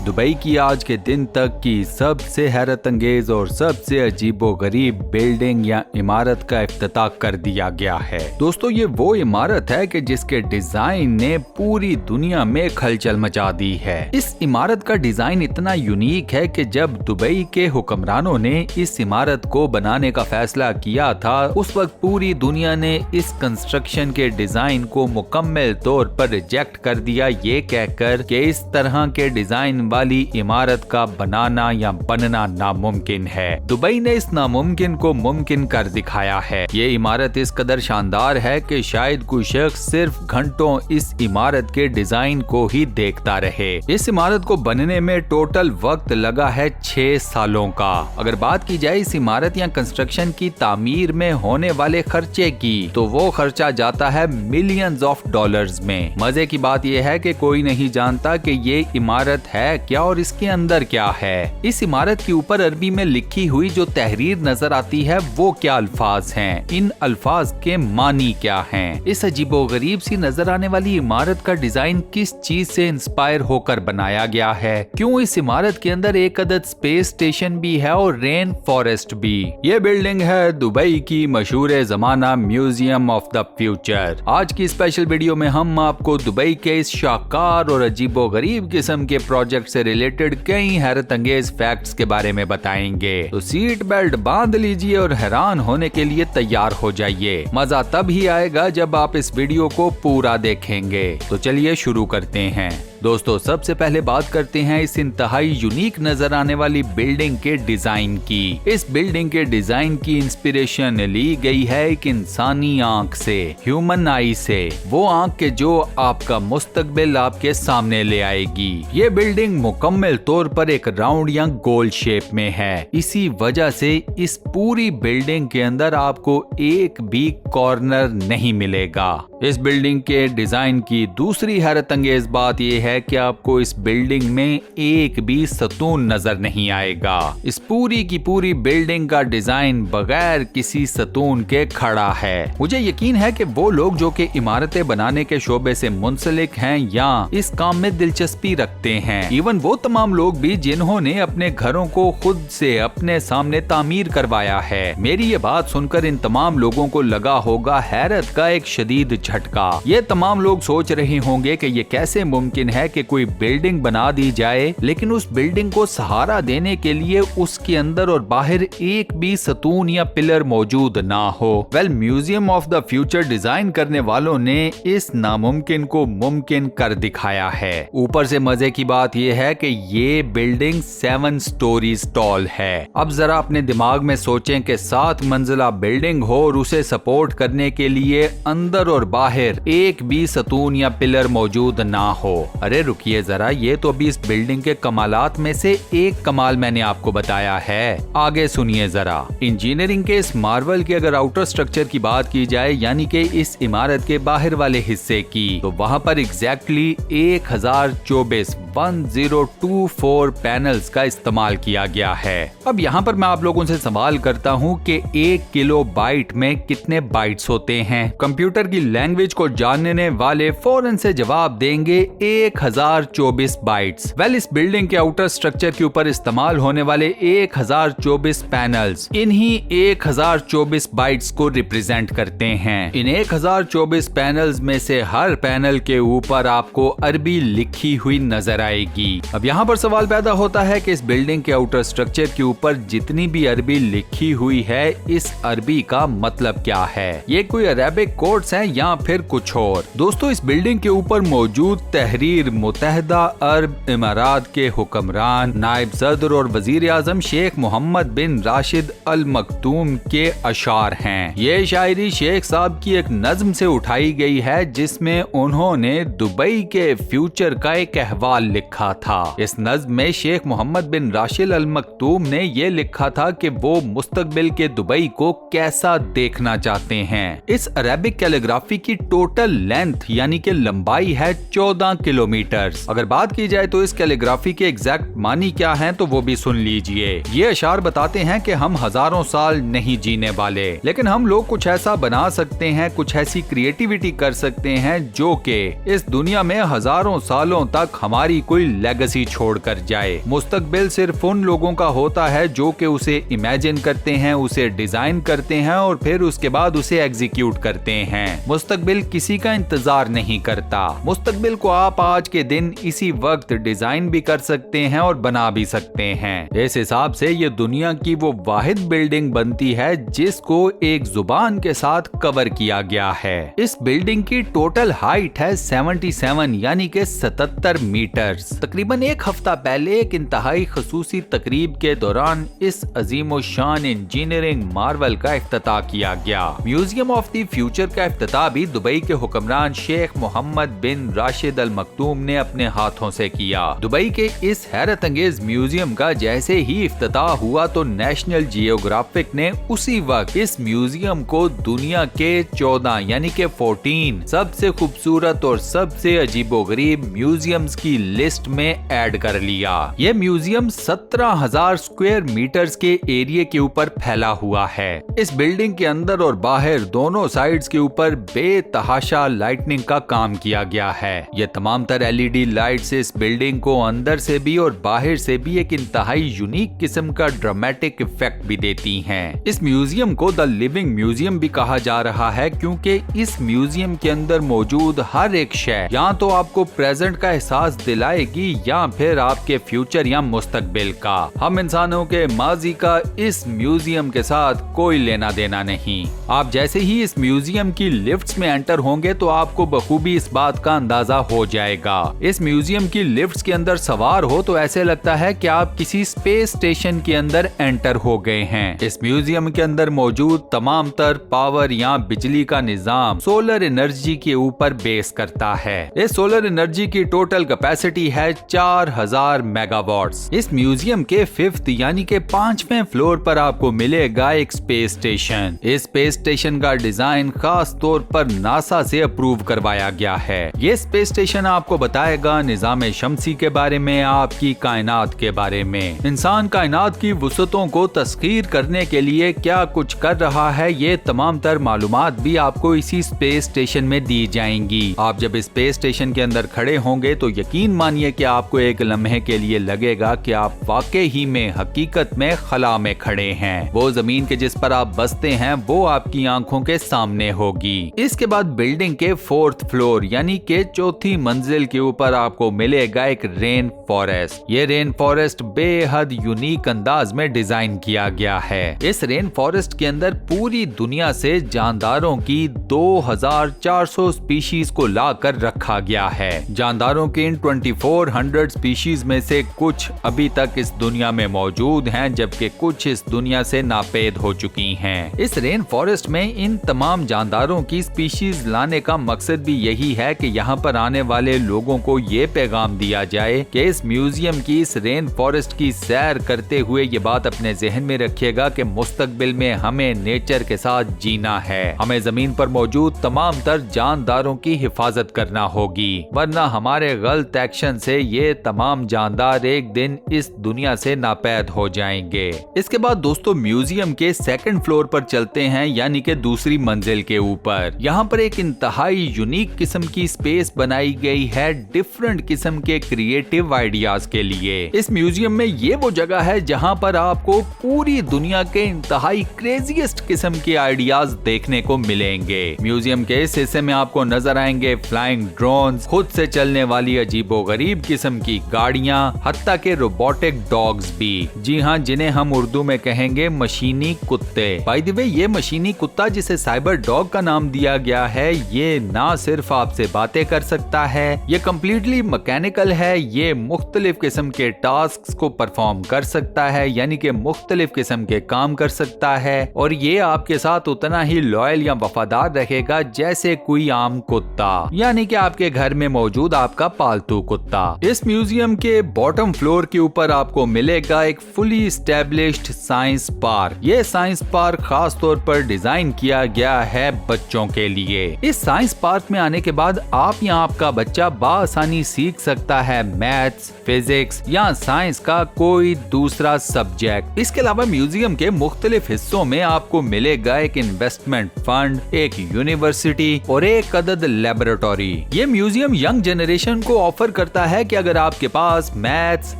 Dubai की आज के दिन तक की सबसे हैरत अंगेज और सबसे अजीबोगरीब बिल्डिंग या इमारत का इफ्तिताह कर दिया गया है। दोस्तों, ये वो इमारत है कि जिसके डिजाइन ने पूरी दुनिया में खलचल मचा दी है। इस इमारत का डिजाइन इतना यूनिक है कि जब दुबई के हुक्मरानों ने इस इमारत को बनाने का फैसला किया था, उस वक्त पूरी दुनिया ने इस कंस्ट्रक्शन के डिजाइन को मुकम्मल तौर पर रिजेक्ट कर दिया, ये कहकर कि इस तरह के डिजाइन वाली इमारत का बनाना या बनना नामुमकिन है। दुबई ने इस नामुमकिन को मुमकिन कर दिखाया है। ये इमारत इस कदर शानदार है कि शायद कोई शख्स सिर्फ घंटों इस इमारत के डिजाइन को ही देखता रहे। इस इमारत को बनने में टोटल वक्त लगा है 6 सालों का। अगर बात की जाए इस इमारत या कंस्ट्रक्शन की तामीर में होने वाले खर्चे की, तो वो खर्चा जाता है मिलियंस ऑफ डॉलर्स में। मजे की बात यह है कि कोई नहीं जानता कि ये इमारत है क्या और इसके अंदर क्या है। इस इमारत के ऊपर अरबी में लिखी हुई जो तहरीर नजर आती है वो क्या अल्फाज हैं, इन अल्फाज के मानी क्या हैं। इस अजीबोगरीब सी नजर आने वाली इमारत का डिजाइन किस चीज से इंस्पायर होकर बनाया गया है? क्यों इस इमारत के अंदर एक अदद स्पेस स्टेशन भी है और रेन फॉरेस्ट भी? ये बिल्डिंग है दुबई की मशहूर जमाना म्यूजियम ऑफ द फ्यूचर। आज की स्पेशल वीडियो में हम आपको दुबई के इस शाहकार और अजीबोगरीब किस्म के प्रोजेक्ट से रिलेटेड कई हैरत अंगेज फैक्ट्स के बारे में बताएंगे। तो सीट बेल्ट बांध लीजिए और हैरान होने के लिए तैयार हो जाइए। मजा तब ही आएगा जब आप इस वीडियो को पूरा देखेंगे। तो चलिए शुरू करते हैं। दोस्तों, सबसे पहले बात करते हैं इस इंतहाई यूनिक नजर आने वाली बिल्डिंग के डिजाइन की। इस बिल्डिंग के डिजाइन की इंस्पिरेशन ली गई है एक इंसानी आंख से, ह्यूमन आई से। वो आंख के जो आपका मुस्तकबिल आपके सामने ले आएगी। ये बिल्डिंग मुकम्मल तौर पर एक राउंड या गोल शेप में है। इसी वजह से इस पूरी बिल्डिंग के अंदर आपको एक भी कॉर्नर नहीं मिलेगा। इस बिल्डिंग के डिजाइन की दूसरी हैरत अंगेज बात यह है कि आपको इस बिल्डिंग में एक भी सतून नजर नहीं आएगा। इस पूरी की पूरी बिल्डिंग का डिजाइन बगैर किसी सतून के खड़ा है। मुझे यकीन है कि वो लोग जो कि इमारतें बनाने के शोबे से मुंसलिक हैं या इस काम में दिलचस्पी रखते हैं, इवन वो तमाम लोग भी जिन्होंने अपने घरों को खुद से अपने सामने तामीर करवाया है, मेरी ये बात सुनकर इन तमाम लोगों को लगा होगा हैरत का एक शदीद झटका। ये तमाम लोग सोच रहे होंगे कि ये कैसे मुमकिन है कि कोई बिल्डिंग बना दी जाए, लेकिन उस बिल्डिंग को सहारा देने के लिए उसके अंदर और बाहर एक भी सतून या पिलर मौजूद ना हो। Well, museum of the future design करने वालों ने इस नामुमकिन को मुमकिन कर दिखाया है। ऊपर से मजे की बात यह है कि ये बिल्डिंग 7 स्टोरीज टॉल है। अब जरा अपने दिमाग में सोचें कि 7 मंजिला बिल्डिंग हो और उसे सपोर्ट करने के लिए अंदर और बाहर एक भी सतून या पिलर मौजूद ना हो। अरे रुकिए जरा, ये तो अभी इस बिल्डिंग के कमालात में से एक कमाल मैंने आपको बताया है। आगे सुनिए जरा। इंजीनियरिंग के इस मार्वल के अगर आउटर स्ट्रक्चर की बात की जाए, यानी कि इस इमारत के बाहर वाले हिस्से की, तो वहाँ पर एग्जैक्टली 1024 पैनल्स का इस्तेमाल किया गया है। अब यहाँ पर मैं आप लोगों से सवाल करता हूँ कि 1 किलो बाइट में कितने बाइट्स होते हैं? कंप्यूटर की लैंग्वेज को जानने वाले फौरन से जवाब देंगे 1024 बाइट्स। वेल, इस बिल्डिंग के आउटर स्ट्रक्चर के ऊपर इस्तेमाल होने वाले 1024 पैनल्स इन्हीं 1024 बाइट्स को रिप्रेजेंट करते हैं। इन 1024 पैनल्स में से हर पैनल के ऊपर आपको अरबी लिखी हुई नजर आएगी। अब यहाँ पर सवाल पैदा होता है कि इस बिल्डिंग के आउटर स्ट्रक्चर के ऊपर जितनी भी अरबी लिखी हुई है, इस अरबी का मतलब क्या है? ये कोई अरेबिक कोड्स हैं या फिर कुछ और? दोस्तों, इस बिल्डिंग के ऊपर मौजूद तहरीर मुत्तहदा अरब इमारात के हुक्मरान नायब सदर और वजीर आजम शेख मोहम्मद बिन राशिद अल मखदूम के अशार हैं। ये शायरी शेख साहब की एक नज्म से उठाई गई है जिसमें उन्होंने दुबई के फ्यूचर का एक अहवाल लिखा था। इस नज्म में शेख मोहम्मद बिन राशिद अल मखदूम ने ये लिखा था कि वो मुस्तकबिल के दुबई को कैसा देखना चाहते हैं। इस अरेबिक कैलीग्राफी की टोटल लेंथ यानी कि लंबाई है 14 किलोमीटर। अगर बात की जाए तो इस कैलीग्राफी के एग्जैक्ट मानी क्या हैं तो वो भी सुन लीजिए। ये अशार बताते हैं कि हम हजारों साल नहीं जीने वाले, लेकिन हम लोग कुछ ऐसा बना सकते हैं, कुछ ऐसी क्रिएटिविटी कर सकते हैं जो कि इस दुनिया में हजारों सालों तक हमारी कोई लेगेसी छोड़ कर जाए। मुस्तकबिल सिर्फ उन लोगों का होता है जो कि उसे इमेजिन करते हैं, उसे डिजाइन करते हैं और फिर उसके बाद उसे एग्जीक्यूट करते हैं। मुस्तकबिल किसी का इंतजार नहीं करता। मुस्तकबिल को आप आज के दिन इसी वक्त डिजाइन भी कर सकते हैं और बना भी सकते हैं। इस हिसाब से ये दुनिया की वो वाहिद बिल्डिंग बनती है जिसको एक जुबान के साथ कवर किया गया है। इस बिल्डिंग की टोटल हाइट है 77 यानी कि 77 मीटर। तकरीबन एक हफ्ता पहले एक इंतहाई खसूसी तकरीब के दौरान इस अजीम शान इंजीनियरिंग मार्वल का इफ्तिताह किया गया। म्यूजियम ऑफ द फ्यूचर का इफ्तिताह भी दुबई के हुक्मरान शेख मोहम्मद बिन राशिद अल मखदूम ने अपने हाथों से किया। दुबई के इस हैरत अंगेज म्यूजियम का जैसे ही इफ्तिताह हुआ तो नेशनल जियोग्राफिक ने उसी वक्त इस म्यूजियम को दुनिया के 14 यानी कि 14 सबसे खूबसूरत और सबसे अजीबोगरीब म्यूजियम्स की लिस्ट में ऐड कर लिया। ये म्यूजियम 17,000 स्क्वायर मीटर्स के एरिया के ऊपर फैला हुआ है। इस बिल्डिंग के अंदर और बाहर दोनों साइड्स के ऊपर बेतहाशा लाइटनिंग का काम किया गया है। ये तमाम तर LED लाइट्स इस बिल्डिंग को अंदर से भी और बाहर से भी एक इंतहाई यूनिक किस्म का ड्रामेटिक इफेक्ट भी देती हैं। इस म्यूजियम को द लिविंग म्यूजियम भी कहा जा रहा है क्योंकि इस म्यूजियम के अंदर मौजूद हर एक शय या तो आपको प्रेजेंट का एहसास दिलाएगी या फिर आपके फ्यूचर या मुस्तकबिल का। हम इंसानों के माजी का इस म्यूजियम के साथ कोई लेना देना नहीं। आप जैसे ही इस म्यूजियम की लिफ्ट्स में एंटर होंगे तो आपको बखूबी इस बात का अंदाजा हो जाएगा। इस म्यूजियम की लिफ्ट्स के अंदर सवार हो तो ऐसे लगता है कि आप किसी स्पेस स्टेशन के अंदर एंटर हो गए हैं। इस म्यूजियम के अंदर मौजूद तमाम तर पावर या बिजली का निजाम सोलर एनर्जी के ऊपर बेस करता है। इस सोलर एनर्जी की टोटल कैपेसिटी है 4000 मेगावाट्स। इस म्यूजियम के 5th यानी के 5वें फ्लोर पर आपको मिलेगा एक स्पेस स्टेशन। इस स्पेस स्टेशन का डिजाइन खास तौर पर नासा से अप्रूव करवाया गया है। ये स्पेस स्टेशन आपको बताएगा निजाम शमसी के बारे में, आपकी कायनात के बारे में, इंसान कायनात की वुसअतों को तस्खीर करने के लिए क्या कुछ कर रहा है। ये तमाम तर मालूमात भी आपको इसी स्पेस स्टेशन में दी जाएंगी। आप जब स्पेस स्टेशन के अंदर खड़े होंगे तो यकीन मानिए कि आपको एक लम्हे के लिए लगेगा कि आप वाकई ही में हकीकत में खला में खड़े हैं। वो जमीन के जिस पर आप बसते हैं वो आपकी आंखों के सामने होगी। इसके बाद बिल्डिंग के 4th फ्लोर यानी के 4थी मंजिल के ऊपर आपको मिलेगा एक रेन फॉरेस्ट। ये रेन फॉरेस्ट बेहद यूनिक अंदाज में डिजाइन किया गया है। इस रेन फॉरेस्ट के अंदर पूरी दुनिया से जानदारों की 2400 स्पीशीज को लाकर रखा गया है। जानदारों के इन 2400 स्पीशीज में से कुछ अभी तक इस दुनिया में मौजूद हैं जबकि कुछ इस दुनिया से नापेद हो चुकी हैं। इस रेन फॉरेस्ट में इन तमाम जानदारों की स्पीशीज लाने का मकसद भी यही है कि यहाँ पर आने वाले लोगों को ये पैगाम दिया जाए कि इस म्यूजियम की इस रेन फॉरेस्ट की सैर करते हुए ये बात अपने जहन में रखिएगा कि मुस्तकबिल में हमें नेचर के साथ जीना है। हमें जमीन पर मौजूद तमाम तर जानदारों की हिफाजत करना होगी, वरना हमारे गलत एक्शन से ये तमाम जानदार एक दिन इस दुनिया से नापैद हो जाएंगे। इसके बाद दोस्तों म्यूजियम के 2nd फ्लोर पर चलते हैं यानी कि दूसरी मंजिल के ऊपर। यहाँ पर एक इंतहाई यूनिक किस्म की स्पेस बनाई गई है डिफरेंट किस्म के क्रिएटिव आइडियाज के लिए। इस म्यूजियम में ये वो जगह है जहाँ पर आपको पूरी दुनिया के इंतहाई क्रेजीएस्ट किस्म के आइडियाज देखने को मिलेंगे। म्यूजियम के इस हिस्से में आपको नजर आएंगे फ्लाइंग ड्रोन्स, खुद से चलने वाली अजीबोगरीब किस्म की गाड़ियाँ, हत्ता के रोबोटिक डॉग्स भी। जी हाँ, जिन्हें हम उर्दू में कहेंगे मशीनी कुत्ते। बाय द वे ये मशीनी कुत्ता जिसे साइबर डॉग का नाम दिया गया है, ये ना सिर्फ आपसे बातें कर सकता है, ये कम्प्लीटली मैकेनिकल है, ये मुख्तलिफ किस्म के टास्क को परफॉर्म कर सकता है यानी कि मुख्तलिफ किस्म के काम कर सकता है और ये आपके साथ उतना ही लॉयल या वफादार रहेगा जैसे कोई आम कुत्ता यानी कि आपके घर में मौजूद आपका पालतू कुत्ता। इस म्यूजियम के बॉटम फ्लोर के ऊपर आपको मिलेगा एक फुली एस्टेब्लिश्ड साइंस पार्क। ये साइंस पार्क खास तौर पर डिजाइन किया गया है बच्चों के लिए। इस साइंस पार्क में आने के बाद आप या आपका बच्चा बआसानी सीख सकता है मैथ्स, फिजिक्स या साइंस का कोई दूसरा सब्जेक्ट। इसके अलावा म्यूजियम के मुख्तलिफ हिस्सों में आपको मिलेगा एक इन्वेस्टमेंट फंड, एक यूनिवर्सिटी और एक अदद लेबोरेटरी। ये म्यूजियम यंग जनरेशन को ऑफर करता है कि अगर आपके पास मैथ्स,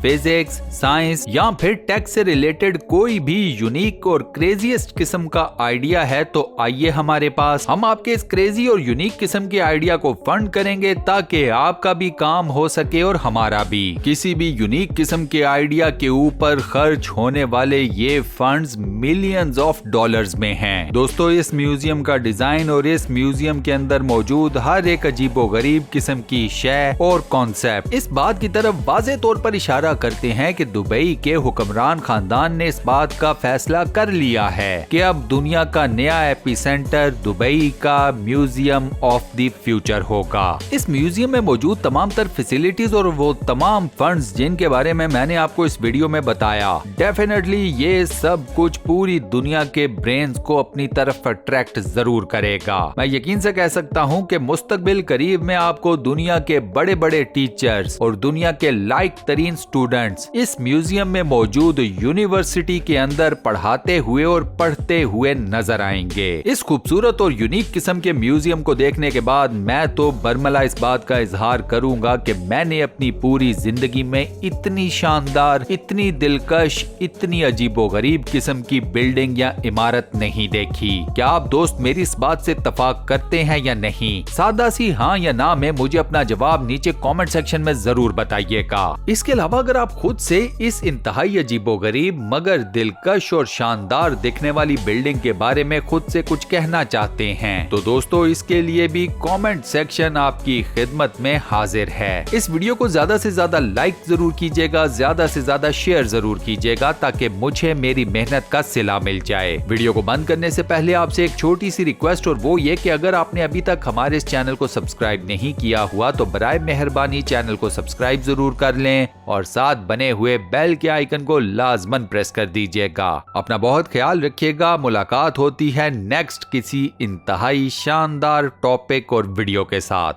फिजिक्स, साइंस या फिर टेक से रिलेटेड कोई भी यूनिक और क्रेजीएस्ट किस्म का आइडिया है तो आइए हमारे पास, हम आपके इस क्रेजी और यूनिक किस्म के आइडिया को फंड करेंगे ताकि आपका भी काम हो सके और हमारा भी। किसी भी यूनिक किस्म के आइडिया के ऊपर खर्च होने वाले ये फंड्स मिलियंस ऑफ डॉलर्स में हैं। दोस्तों, इस म्यूजियम का डिजाइन और इस म्यूजियम के अंदर मौजूद हर एक अजीबोगरीब किस्म की शय और कॉन्सेप्ट इस बात की तरफ वाज़े तौर पर इशारा करते हैं कि दुबई के हुक्मरान खानदान ने इस बात का फैसला कर लिया है कि अब दुनिया का नया एपिसेंटर दुबई का म्यूजियम ऑफ द फ्यूचर होगा। इस म्यूजियम में मौजूद तमाम तर फैसिलिटीज और वो तमाम फंड्स जिनके बारे में मैंने आपको इस वीडियो में बताया, डेफिनेटली ये सब कुछ पूरी दुनिया के ब्रेन्स को अपनी तरफ अट्रैक्ट जरूर करेगा। मैं यकीन से कह सकता हूँ कि मुस्तकबिल करीब में आपको दुनिया के बड़े बड़े टीचर्स और दुनिया के लायक तरीन स्टूडेंट्स इस म्यूजियम में मौजूद यूनिवर्सिटी के अंदर पढ़ाते हुए और पढ़ते हुए नजर आएंगे। इस खूबसूरत और यूनिक किस्म के म्यूजियम को देखने के बाद मैं तो बरमला इस बात का इजहार करूंगा कि मैंने अपनी पूरी जिंदगी में इतनी शानदार, इतनी दिलकश, इतनी अजीबोगरीब किस्म की बिल्डिंग या इमारत नहीं देखी। क्या आप दोस्त मेरी इस बात से इत्तफाक करते हैं या नहीं? सादा सी हाँ या ना में मुझे अपना जवाब नीचे कमेंट सेक्शन में जरूर बताइएगा। इसके अलावा अगर आप खुद से इस इंतहाई अजीबोगरीब मगर दिलकश और शानदार दिखने वाली बिल्डिंग के बारे में खुद से कुछ कहना चाहते हैं तो दोस्तों इसके लिए भी कमेंट सेक्शन आपकी खिदमत में हाजिर है। इस वीडियो को ज्यादा से ज्यादा लाइक जरूर कीजिएगा, ज्यादा से ज्यादा शेयर जरूर कीजिएगा ताकि मुझे मेरी मेहनत का सिला मिल जाए। वीडियो को बंद करने से पहले आपसे एक छोटी सी रिक्वेस्ट और वो ये कि अगर आपने अभी तक हमारे इस चैनल को सब्सक्राइब नहीं किया हुआ तो बराए मेहरबानी चैनल को सब्सक्राइब जरूर कर लें और साथ बने हुए बेल के आइकन को लाजमन प्रेस कर दीजिएगा। अपना बहुत ख्याल रखिएगा। मुलाकात होती है नेक्स्ट किसी इंतहाई शानदार टॉपिक और वीडियो के साथ।